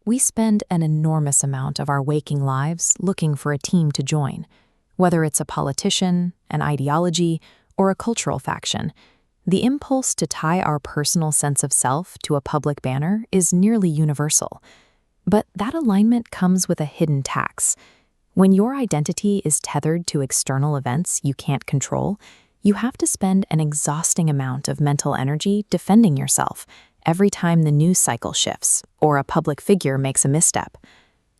We spend an enormous amount of our waking lives looking for a team to join. Whether it's a politician, an ideology, or a cultural faction, the impulse to tie our personal sense of self to a public banner is nearly universal. But that alignment comes with a hidden tax. When your identity is tethered to external events you can't control, you have to spend an exhausting amount of mental energy defending yourself every time the news cycle shifts or a public figure makes a misstep.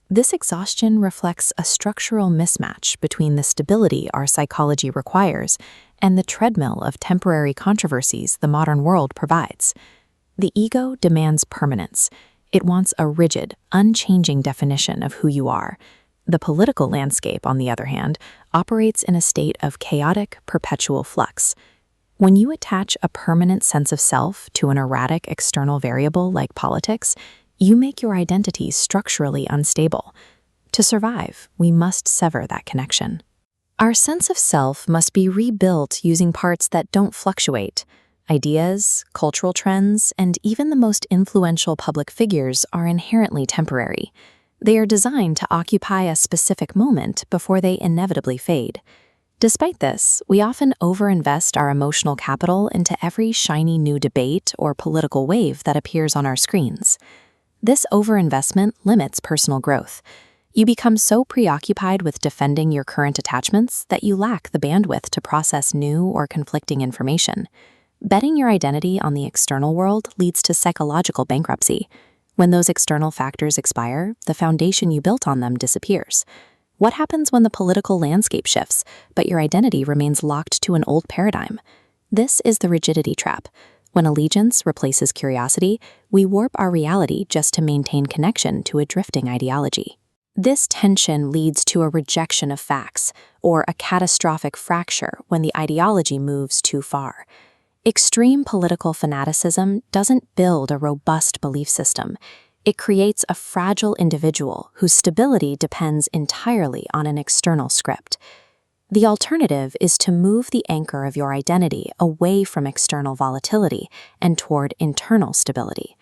This exhaustion reflects a structural mismatch between the stability our psychology requires and the treadmill of temporary controversies the modern world provides. The ego demands permanence. It wants a rigid, unchanging definition of who you are. The political landscape, on the other hand, operates in a state of chaotic, perpetual flux. When you attach a permanent sense of self to an erratic external variable like politics, you make your identity structurally unstable. To survive, we must sever that connection. Our sense of self must be rebuilt using parts that don't fluctuate. Ideas, cultural trends, and even the most influential public figures are inherently temporary. They are designed to occupy a specific moment before they inevitably fade. Despite this, we often overinvest our emotional capital into every shiny new debate or political wave that appears on our screens. This overinvestment limits personal growth. You become so preoccupied with defending your current attachments that you lack the bandwidth to process new or conflicting information. Betting your identity on the external world leads to psychological bankruptcy. When those external factors expire, the foundation you built on them disappears. What happens when the political landscape shifts, but your identity remains locked to an old paradigm? This is the rigidity trap. When allegiance replaces curiosity, we warp our reality just to maintain connection to a drifting ideology. This tension leads to a rejection of facts, or a catastrophic fracture when the ideology moves too far. Extreme political fanaticism doesn't build a robust belief system. It creates a fragile individual whose stability depends entirely on an external script. The alternative is to move the anchor of your identity away from external volatility and toward internal stability.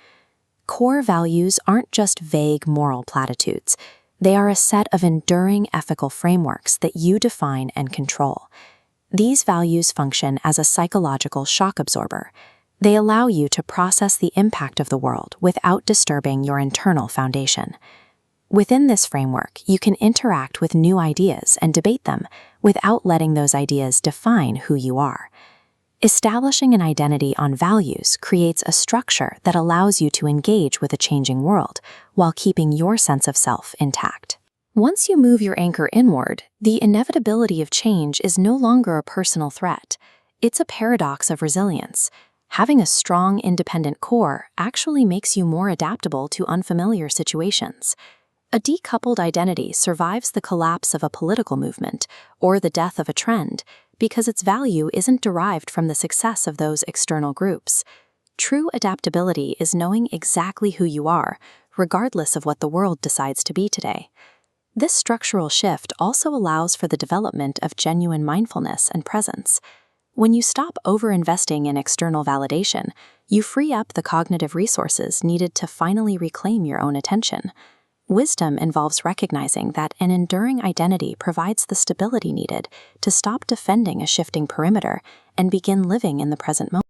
Core values aren't just vague moral platitudes. They are a set of enduring ethical frameworks that you define and control. These values function as a psychological shock absorber. They allow you to process the impact of the world without disturbing your internal foundation. Within this framework, you can interact with new ideas and debate them without letting those ideas define who you are. Establishing an identity on values creates a structure that allows you to engage with a changing world while keeping your sense of self intact. Once you move your anchor inward, the inevitability of change is no longer a personal threat. It's a paradox of resilience. Having a strong, independent core actually makes you more adaptable to unfamiliar situations. A decoupled identity survives the collapse of a political movement or the death of a trend because its value isn't derived from the success of those external groups. True adaptability is knowing exactly who you are, regardless of what the world decides to be today. This structural shift also allows for the development of genuine mindfulness and presence. When you stop over-investing in external validation, you free up the cognitive resources needed to finally reclaim your own attention. Wisdom involves recognizing that an enduring identity provides the stability needed to stop defending a shifting perimeter and begin living in the present moment.